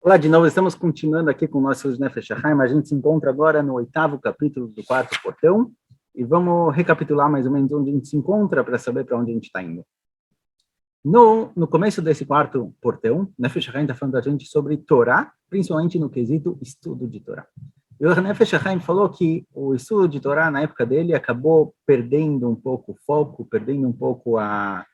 Olá, de novo, estamos continuando aqui com o nosso Nefesh HaChaim. A gente se encontra agora no 8º capítulo do 4º portão e vamos recapitular mais ou menos onde a gente se encontra para saber para onde a gente está indo. No começo desse 4º portão, Nefesh HaChaim está falando a gente sobre Torá, principalmente no quesito estudo de Torá. E o Nefesh HaChaim falou que o estudo de Torá, na época dele, acabou perdendo um pouco o foco, perdendo um pouco a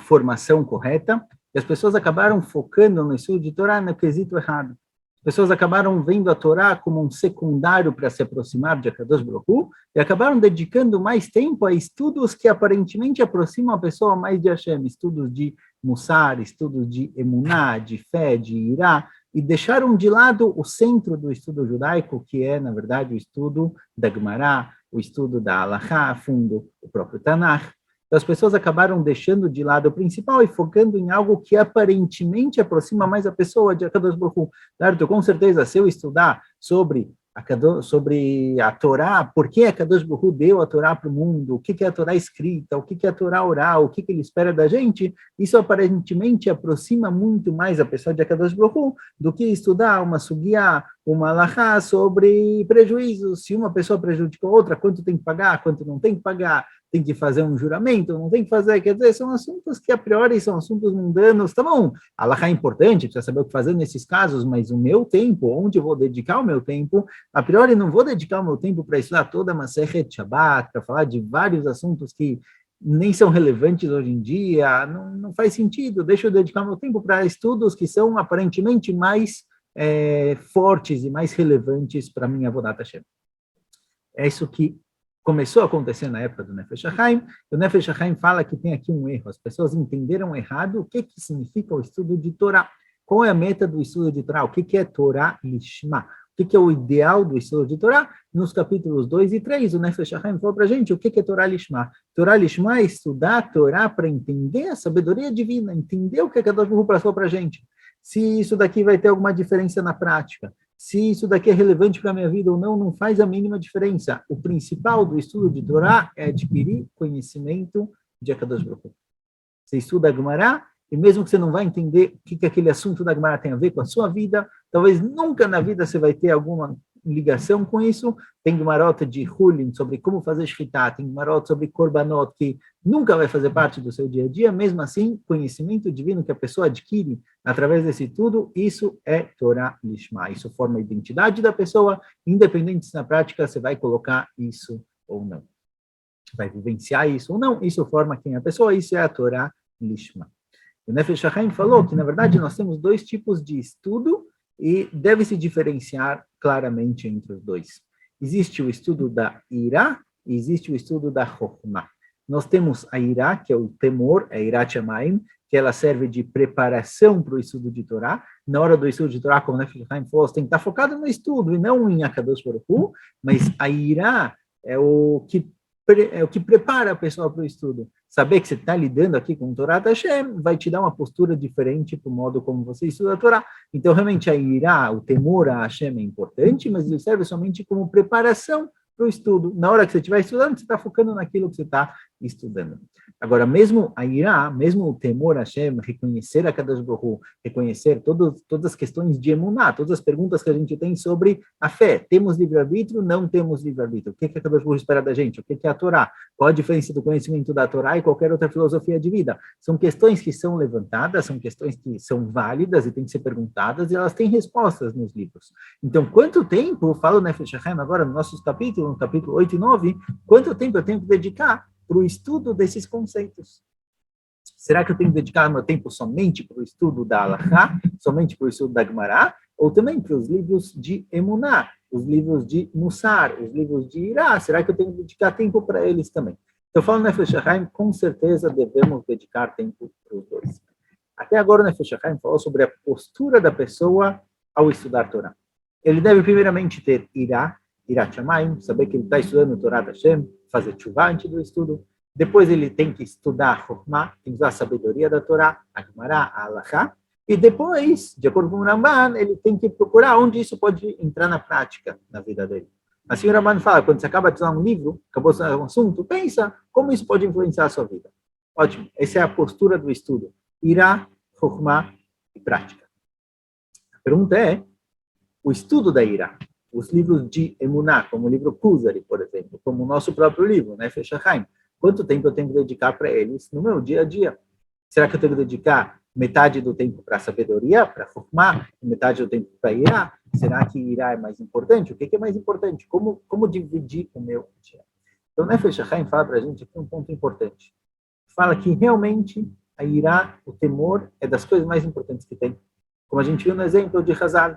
formação correta, e as pessoas acabaram focando no estudo de Torá no quesito errado. As pessoas acabaram vendo a Torá como um secundário para se aproximar de Akadosh Baruch Hu, e acabaram dedicando mais tempo a estudos que aparentemente aproximam a pessoa mais de Hashem, estudos de Mussar, estudos de Emuná, de fé, de Irá, e deixaram de lado o centro do estudo judaico, que é, na verdade, o estudo da Gemara, o estudo da Halachá a fundo, o próprio Tanakh. Então, as pessoas acabaram deixando de lado o principal e focando em algo que aparentemente aproxima mais a pessoa de Akadosh Baruch Hu. Claro, com certeza, se eu estudar sobre a Torá, por que Akadosh Baruch Hu deu a Torá para o mundo, o que é a Torá escrita, o que é a Torá oral, o que ele espera da gente, isso aparentemente aproxima muito mais a pessoa de Akadosh Baruch Hu do que estudar uma sugiá, uma halachá sobre prejuízos, se uma pessoa prejudicou outra, quanto tem que pagar, quanto não tem que pagar, tem que fazer um juramento, não tem que fazer, quer dizer, são assuntos que a priori são assuntos mundanos, tá bom, a halachá é importante, precisa saber o que fazer nesses casos, mas o meu tempo, onde eu vou dedicar o meu tempo, a priori não vou dedicar o meu tempo para estudar toda a Masechet Shabbat, para falar de vários assuntos que nem são relevantes hoje em dia, não faz sentido, deixa eu dedicar meu tempo para estudos que são aparentemente mais fortes e mais relevantes para a minha Avodat Hashem. É isso que começou a acontecer na época do Nefesh HaChaim. O Nefesh HaChaim fala que tem aqui um erro. As pessoas entenderam errado o que significa o estudo de Torá. Qual é a meta do estudo de Torá? O que é Torá Lishma? O que é o ideal do estudo de Torá? Nos capítulos 2 e 3, o Nefesh HaChaim falou para a gente o que é Torá Lishma. Torá Lishma é estudar a Torá para entender a sabedoria divina, entender o que a Kadosh Baruch Hu passou para a gente. Se isso daqui vai ter alguma diferença na prática, se isso daqui é relevante para a minha vida ou não, não faz a mínima diferença. O principal do estudo de Torá é adquirir conhecimento de Akadosh Baruch Hu. Você estuda a Gemara, e mesmo que você não vai entender o que aquele assunto da Gemara tem a ver com a sua vida, talvez nunca na vida você vai ter alguma ligação com isso. Tem Gemarot de Hulin sobre como fazer Shritá, tem Gemarot sobre Korbanot, que nunca vai fazer parte do seu dia a dia, mesmo assim, conhecimento divino que a pessoa adquire através desse tudo, isso é Torá Lishma. Isso forma a identidade da pessoa, independente se na prática você vai colocar isso ou não. Vai vivenciar isso ou não, isso forma quem é a pessoa, isso é a Torá Lishma. O Nefesh HaChaim falou que, na verdade, nós temos dois tipos de estudo e deve se diferenciar claramente entre os dois. Existe o estudo da Irá e existe o estudo da Chokhmah. Nós temos a Irá, que é o temor, a Irat Shamayim, que ela serve de preparação para o estudo de Torá. Na hora do estudo de Torá, como o Nefesh HaChaim falou, você tem que estar focado no estudo e não em Akadosh Baruch Hu, mas a Irá é o que prepara a pessoa para o estudo. Saber que você está lidando aqui com o Torá Hashem vai te dar uma postura diferente para o modo como você estuda a Torá. Então, realmente, a Irá, o temor a Hashem é importante, mas ele serve somente como preparação para o estudo. Na hora que você estiver estudando, você está focando naquilo que você está estudando. Agora, mesmo a Irá, mesmo o temor a Hashem, reconhecer a Kadosh Baruch Hu, reconhecer todas as questões de Emuná, todas as perguntas que a gente tem sobre a fé. Temos livre-arbítrio? Não temos livre-arbítrio. O que a Kadosh Baruch Hu espera da gente? O que é a Torá? Qual a diferença do conhecimento da Torá e qualquer outra filosofia de vida? São questões que são levantadas, são questões que são válidas e têm que ser perguntadas, e elas têm respostas nos livros. Então, quanto tempo, fala o Nefesh HaChaim agora nos nossos capítulos, no capítulo 8 e 9, quanto tempo eu tenho que dedicar para o estudo desses conceitos? Será que eu tenho que dedicar meu tempo somente para o estudo da Halachá, somente para o estudo da Gemara, ou também para os livros de Emuná, os livros de Mussar, os livros de Irá? Será que eu tenho que dedicar tempo para eles também? Então, falando Nefesh HaChaim, com certeza devemos dedicar tempo para os dois. Até agora o Nefesh HaChaim falou sobre a postura da pessoa ao estudar Torá. Ele deve primeiramente ter Irá, Irat Shamayim, saber que ele está estudando o Torá Hashem, fazer tshuva antes do estudo. Depois ele tem que estudar a Chokhmah, tem que usar a sabedoria da Torá, a Gemara, a Halachá. E depois, de acordo com o Ramban, ele tem que procurar onde isso pode entrar na prática, na vida dele. Assim o Ramban fala, quando você acaba de estudar um livro, acabou de estudar um assunto, pensa como isso pode influenciar a sua vida. Ótimo, essa é a postura do estudo. Irá, Chokhmah e prática. pergunta é, o estudo da Ira, os livros de Emuná, como o livro Kuzari, por exemplo, como o nosso próprio livro, Nefesh HaChaim, quanto tempo eu tenho que dedicar para eles no meu dia a dia? Será que eu tenho que dedicar metade do tempo para a sabedoria, para formar, metade do tempo para Ira? Será que Ira é mais importante? O que é mais importante? Como dividir o meu dia? Então, Nefesh HaChaim fala para a gente aqui um ponto importante. Fala que realmente a Ira, o temor, é das coisas mais importantes que tem. Como a gente viu no exemplo de Hazal,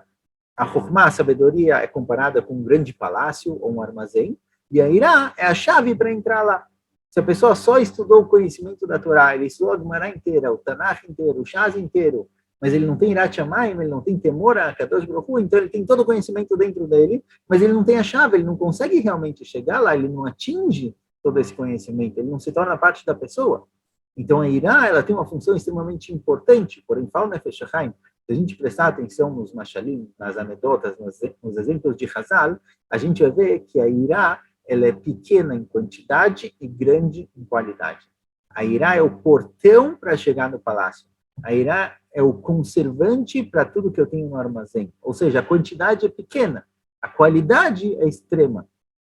a Chokhmah, a sabedoria, é comparada com um grande palácio ou um armazém, e a Ira é a chave para entrar lá. Se a pessoa só estudou o conhecimento da Torá, ele estudou a Gemara inteira, o Tanakh inteiro, o Shas inteiro, mas ele não tem Irat Shamayim, ele não tem temor a Kadosh Baruch Hu, então ele tem todo o conhecimento dentro dele, mas ele não tem a chave, ele não consegue realmente chegar lá, ele não atinge todo esse conhecimento, ele não se torna parte da pessoa. Então a Ira, ela tem uma função extremamente importante, porém, fala Nefesh HaChaim, se a gente prestar atenção nos mashalim, nas anedotas, nos exemplos de Hazal, a gente vai ver que a Ira, ela é pequena em quantidade e grande em qualidade. A Ira é o portão para chegar no palácio. A Ira é o conservante para tudo que eu tenho no armazém. Ou seja, a quantidade é pequena, a qualidade é extrema.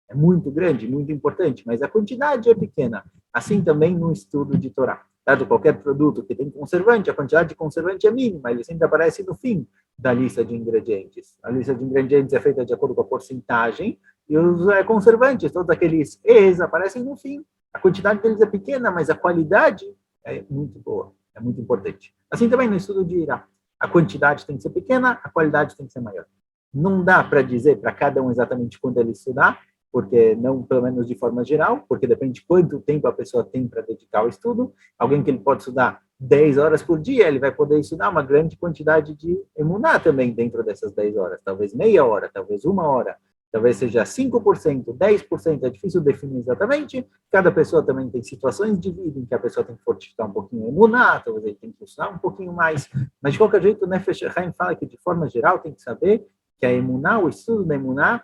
É muito grande, muito importante, mas a quantidade é pequena. Assim também no estudo de Torá. Dado qualquer produto que tem conservante, a quantidade de conservante é mínima, ele sempre aparece no fim da lista de ingredientes. A lista de ingredientes é feita de acordo com a porcentagem, e os conservantes, todos aqueles E's, aparecem no fim. A quantidade deles é pequena, mas a qualidade é muito boa, é muito importante. Assim também no estudo de Ira. A quantidade tem que ser pequena, a qualidade tem que ser maior. Não dá para dizer para cada um exatamente quando ele estudar, porque não, pelo menos de forma geral, porque depende de quanto tempo a pessoa tem para dedicar ao estudo. Alguém que ele pode estudar 10 horas por dia, ele vai poder estudar uma grande quantidade de emuná também dentro dessas 10 horas, talvez meia hora, talvez uma hora, talvez seja 5%, 10%, é difícil definir exatamente. Cada pessoa também tem situações de vida em que a pessoa tem que fortificar um pouquinho a emuná, talvez ele tenha que estudar um pouquinho mais, mas de qualquer jeito, o Nefesh HaChaim fala que de forma geral tem que saber que a emuná, o estudo da emuná,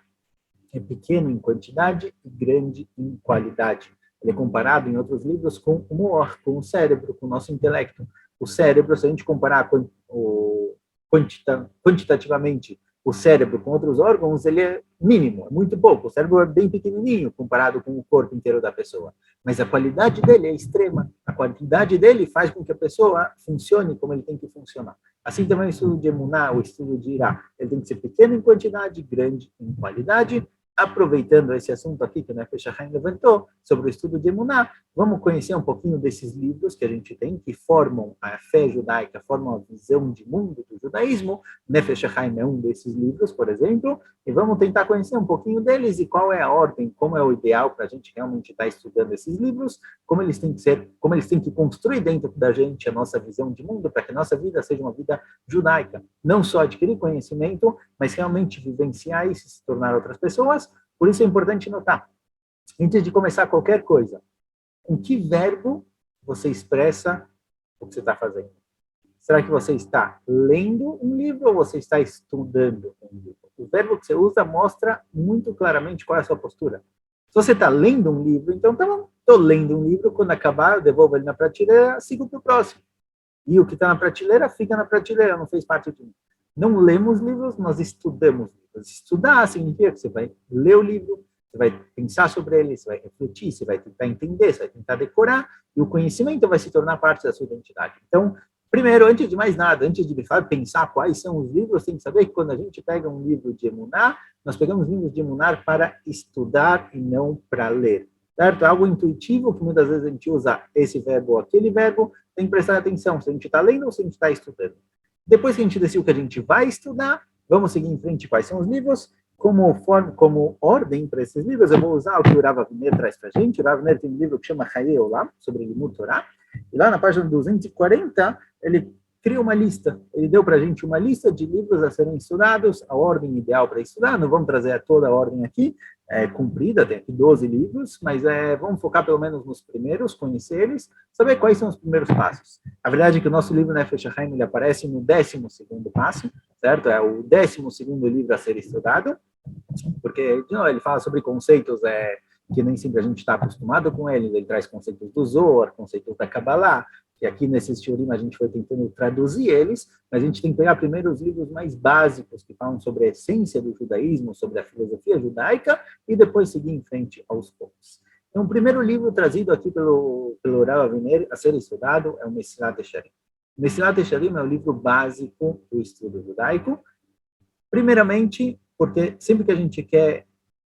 é pequeno em quantidade e grande em qualidade. Ele é comparado em outros livros com o moor, com o cérebro, com o nosso intelecto. O cérebro, se a gente comparar quantitativamente o cérebro com outros órgãos, ele é mínimo, é muito pouco. O cérebro é bem pequenininho comparado com o corpo inteiro da pessoa. Mas a qualidade dele é extrema. A qualidade dele faz com que a pessoa funcione como ele tem que funcionar. Assim também o estudo de Emuná, o estudo de Irá, ele tem que ser pequeno em quantidade, grande em qualidade. Aproveitando esse assunto aqui que o Nefesh HaChaim levantou, sobre o estudo de Emuná, vamos conhecer um pouquinho desses livros que a gente tem, que formam a fé judaica, formam a visão de mundo do judaísmo. Nefesh HaChaim é um desses livros, por exemplo, e vamos tentar conhecer um pouquinho deles e qual é a ordem, como é o ideal para a gente realmente estar estudando esses livros, como eles têm que ser, como eles têm que construir dentro da gente a nossa visão de mundo, para que a nossa vida seja uma vida judaica. Não só adquirir conhecimento, mas realmente vivenciar isso e se tornar outras pessoas. Por isso é importante notar, antes de começar qualquer coisa, em que verbo você expressa o que você está fazendo? Será que você está lendo um livro ou você está estudando um livro? O verbo que você usa mostra muito claramente qual é a sua postura. Se você está lendo um livro, então estou lendo um livro, quando acabar eu devolvo ele na prateleira, sigo para o próximo. E o que está na prateleira, fica na prateleira, não fez parte de mim. Não lemos livros, nós estudamos livros. Estudar significa que você vai ler o livro, você vai pensar sobre ele, você vai refletir, você vai tentar entender, você vai tentar decorar, e o conhecimento vai se tornar parte da sua identidade. Então, primeiro, antes de mais nada, antes de pensar quais são os livros, tem que saber que quando a gente pega um livro de Emuná, nós pegamos livros de Emuná para estudar e não para ler. Certo? É algo intuitivo, que muitas vezes a gente usa esse verbo ou aquele verbo, tem que prestar atenção se a gente está lendo ou se a gente está estudando. Depois que a gente decidiu que a gente vai estudar, vamos seguir em frente quais são os livros. Como ordem para esses livros, eu vou usar o que o Rav Avner traz para a gente. O Rav Avner tem um livro que chama Hayei Olam, sobre Limud Torah. E lá na página 240, ele cria uma lista. Ele deu para a gente uma lista de livros a serem estudados, a ordem ideal para estudar. Não vamos trazer toda a ordem aqui, cumprida, tem aqui 12 livros, mas vamos focar pelo menos nos primeiros, conhecer eles, saber quais são os primeiros passos. A verdade é que o nosso livro Nefesh HaChaim, ele aparece no 12º passo, certo? É o 12º livro a ser estudado, porque ele fala sobre conceitos que nem sempre a gente está acostumado com eles. Ele traz conceitos do Zohar, conceitos da Kabbalah, e aqui nesses shiurim a gente foi tentando traduzir eles, mas a gente tem que pegar primeiro os livros mais básicos, que falam sobre a essência do judaísmo, sobre a filosofia judaica, e depois seguir em frente aos poucos. Então, o primeiro livro trazido aqui pelo Rav Aviner a ser estudado é o Mesilat Yesharim. O Mesilat Yesharim é o livro básico do estudo judaico, primeiramente porque sempre que a gente quer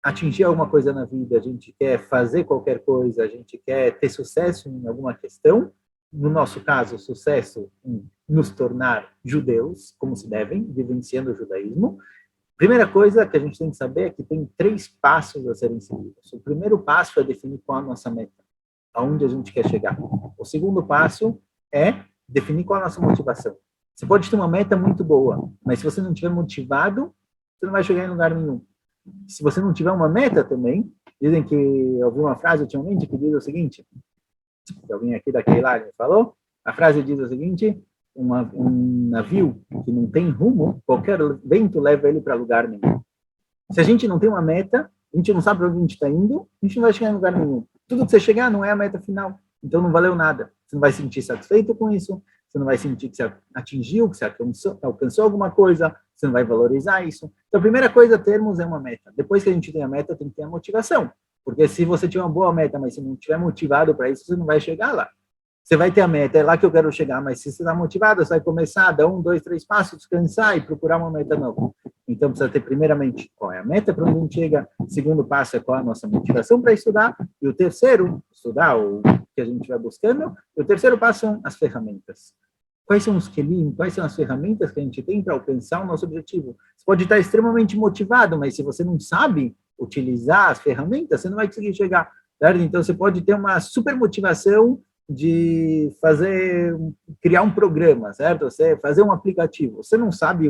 atingir alguma coisa na vida, a gente quer fazer qualquer coisa, a gente quer ter sucesso em alguma questão, no nosso caso, sucesso em nos tornar judeus, como se devem, vivenciando o judaísmo. Primeira coisa que a gente tem que saber é que tem 3 passos a serem seguidos. O primeiro passo é definir qual é a nossa meta, aonde a gente quer chegar. O segundo passo é definir qual é a nossa motivação. Você pode ter uma meta muito boa, mas se você não estiver motivado, você não vai chegar em lugar nenhum. Se você não tiver uma meta também, dizem que, eu ouvi uma frase ultimamente que diz o seguinte, alguém aqui daquele lado falou, a frase diz o seguinte, um navio que não tem rumo, qualquer vento leva ele para lugar nenhum. Se a gente não tem uma meta, a gente não sabe para onde a gente está indo, a gente não vai chegar em lugar nenhum. Tudo que você chegar não é a meta final, então não valeu nada. Você não vai se sentir satisfeito com isso, você não vai sentir que você atingiu, que você alcançou alguma coisa, você não vai valorizar isso. Então, a primeira coisa a termos é uma meta. Depois que a gente tem a meta, tem que ter a motivação. Porque se você tiver uma boa meta, mas se não estiver motivado para isso, você não vai chegar lá. Você vai ter a meta, é lá que eu quero chegar, mas se você está motivado, você vai começar a dar 1, 2, 3 passos, descansar e procurar uma meta nova. Então, precisa ter, primeiramente, qual é a meta para onde a gente chega. O segundo passo é qual é a nossa motivação para estudar. E o terceiro, estudar o que a gente vai buscando. E o terceiro passo são as ferramentas. Quais são os kelim, quais são as ferramentas que a gente tem para alcançar o nosso objetivo? Você pode estar extremamente motivado, mas se você não sabe utilizar as ferramentas, você não vai conseguir chegar. Certo? Então, você pode ter uma super motivação de criar um programa, certo? Você fazer um aplicativo. Você não sabe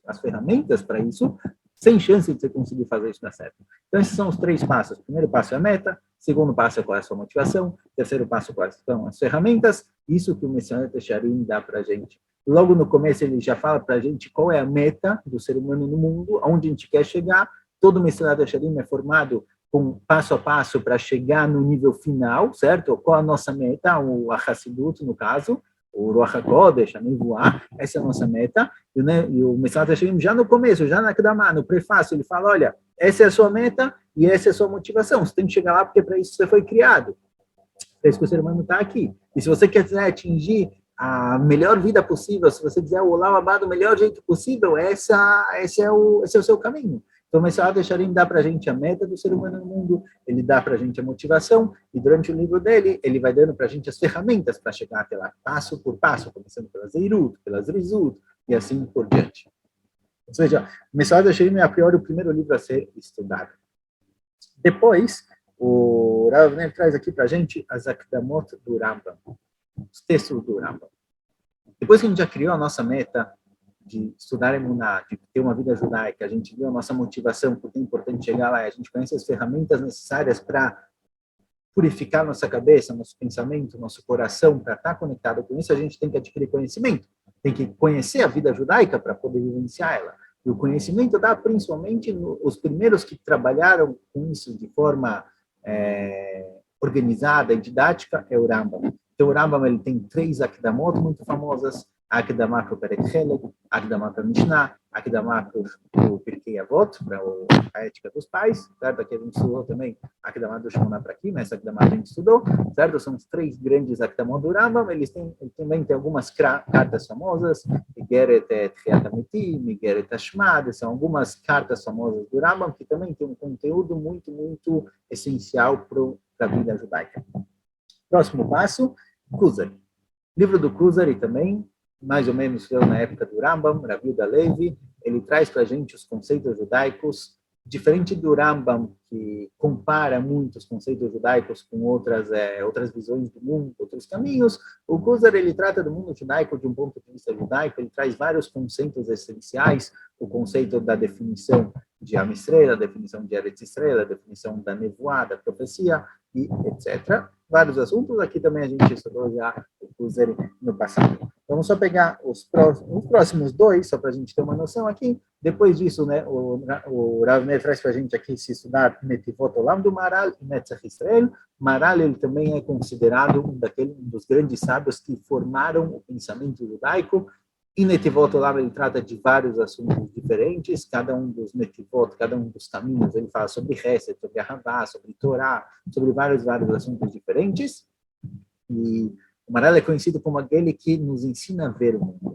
as ferramentas para isso, sem chance de você conseguir fazer isso dar certo. Então, esses são os 3 passos. O primeiro passo é a meta, o segundo passo é qual é a sua motivação, o terceiro passo quais são as ferramentas, isso que o Mesilat Yesharim dá para a gente. Logo no começo, ele já fala para a gente qual é a meta do ser humano no mundo, aonde a gente quer chegar. Todo o Mesilat Yesharim é formado com passo a passo para chegar no nível final, certo? Qual a nossa meta? O Hassidut, no caso, o Ruach HaKodesh, a Nevuah, essa é a nossa meta. E o Mesilat Yesharim, já no começo, já na Kedamah, no prefácio, ele fala, olha, essa é a sua meta e essa é a sua motivação. Você tem que chegar lá porque para isso você foi criado. Para isso que o ser humano está aqui. E se você quiser atingir a melhor vida possível, se você quiser o Olam Abá do melhor jeito possível, esse é o seu caminho. Então, o Mesilat Yesharim dá para a gente a meta do ser humano no mundo, ele dá para a gente a motivação, e durante o livro dele, ele vai dando para a gente as ferramentas para chegar até lá, passo por passo, começando pela Zeirut, pela Zrizut, e assim por diante. Ou seja, o Mesilat Yesharim é, a priori, o primeiro livro a ser estudado. Depois, o Rav Aviner traz aqui para a gente as Akdamot do Rambam, os textos do Rambam. Depois que a gente já criou a nossa meta, de estudar Emuná, de ter uma vida judaica, a gente viu a nossa motivação, porque é importante chegar lá, a gente conhece as ferramentas necessárias para purificar nossa cabeça, nosso pensamento, nosso coração, para estar conectado com isso, a gente tem que adquirir conhecimento, tem que conhecer a vida judaica para poder vivenciar ela. E o conhecimento dá principalmente os primeiros que trabalharam com isso de forma organizada e didática é o Rambam. Então o Rambam ele tem 3 Akdamot muito famosas, Akdamah para o Perek Helek, Akdamah para a Mishnah, Akdamah para o Pirkei Avot, para a ética dos pais, certo? Aqui a gente estudou também Akdamah do Shemona para aqui, mas essa Akdamah a gente estudou, certo? São os 3 grandes Akdamot do Rambam, ele também tem algumas cartas famosas, Igeret Tchiat HaMetim, Igeret Hashmad, são algumas cartas famosas do Rambam que também tem um conteúdo muito, muito essencial para a vida judaica. Próximo passo, Kuzari. Livro do Kuzari também, mais ou menos na época do Rambam, Rav Yehuda Levi, ele traz para a gente os conceitos judaicos, diferente do Rambam, que compara muito os conceitos judaicos com outras visões do mundo, outros caminhos. O Kuzari, ele trata do mundo judaico de um ponto de vista judaico, ele traz vários conceitos essenciais, o conceito da definição de Am Yisrael, a definição de Eretz Yisrael, a definição da Nevuah, da profecia, e etc. vários assuntos. Aqui também a gente estudou já o Kuzari no passado. Então, vamos só pegar os próximos dois, só para a gente ter uma noção aqui. Depois disso, né, o Rav Meir traz para a gente aqui se estudar Netivot Olam do Maharal e Netzach Israel. Maharal, ele também é considerado um dos grandes sábios que formaram o pensamento judaico. E Netivot Olam, ele trata de vários assuntos diferentes, cada um dos Netivot, cada um dos caminhos, ele fala sobre Hesed, sobre Ahavá, sobre Torá, sobre vários assuntos diferentes. E o Maharal é conhecido como aquele que nos ensina a ver o mundo.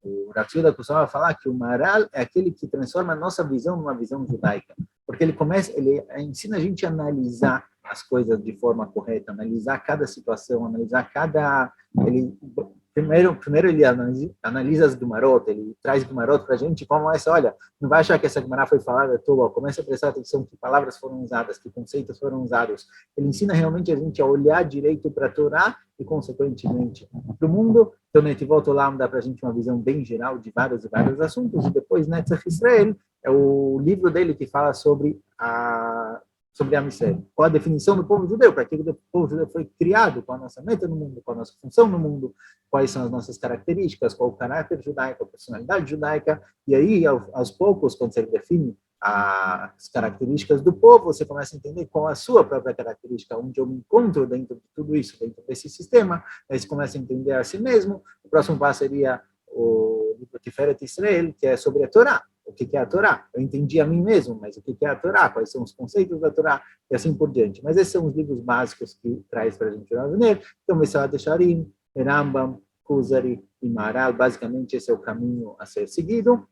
O Rav Yehuda costumava falar que o Maharal é aquele que transforma a nossa visão numa visão judaica, porque ele ensina a gente a analisar as coisas de forma correta, analisar cada situação, analisar Primeiro ele analisa as Gumarot, ele traz Gumarot para a gente, como essa, olha, não vai achar que essa Gumará foi falada à toa, começa a prestar atenção que palavras foram usadas, que conceitos foram usados. Ele ensina realmente a gente a olhar direito para a Torá e, consequentemente, para o mundo. Então, Netivot Olam dá para a gente uma visão bem geral de vários assuntos, e depois Netzach Israel é o livro dele que fala sobre a Israel. Qual a definição do povo judeu? Para que o povo judeu foi criado? Qual a nossa meta no mundo? Qual a nossa função no mundo? Quais são as nossas características? Qual o caráter judaico? A personalidade judaica? E aí, aos poucos, quando você define as características do povo, você começa a entender qual a sua própria característica, onde eu me encontro dentro de tudo isso, dentro desse sistema. Aí você começa a entender a si mesmo. O próximo passo seria o livro Tiferet Israel, que é sobre a Torá. O que é a Torá? Eu entendi a mim mesmo, mas o que é a Torá? Quais são os conceitos da Torá? E assim por diante. Mas esses são os livros básicos que traz para a gente o Rav Meir. Então, Mesillat Yesharim, Rambam, Kuzari e Maharal, basicamente esse é o caminho a ser seguido.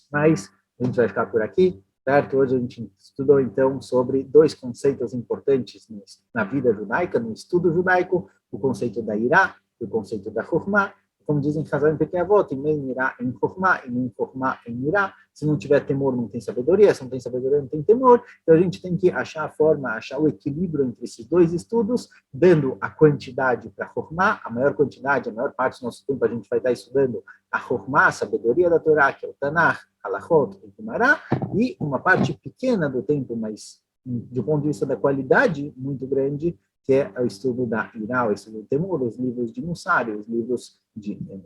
Mas a gente vai ficar por aqui, certo? Hoje a gente estudou, então, sobre dois conceitos importantes na vida judaica, no estudo judaico, o conceito da Irá e o conceito da Chokhmah. Como dizem Chazal em Pirkei Avot, em Irá, em Chokhmah, em Chokhmah, em Irá. Se não tiver temor, não tem sabedoria. Se não tem sabedoria, não tem temor. Então, a gente tem que achar a forma, achar o equilíbrio entre esses dois estudos, dando a quantidade para Chokhmah, a maior quantidade, a maior parte do nosso tempo a gente vai estar estudando a Chokhmah, a sabedoria da Torá, que é o Tanakh, Halachot e Gumará, e uma parte pequena do tempo, mas do ponto de vista da qualidade muito grande, que é o estudo da Irá, o estudo do temor, os livros de Mussar, os livros de Emunah.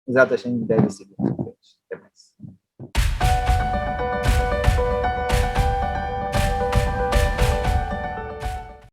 Exato, a gente deve seguir.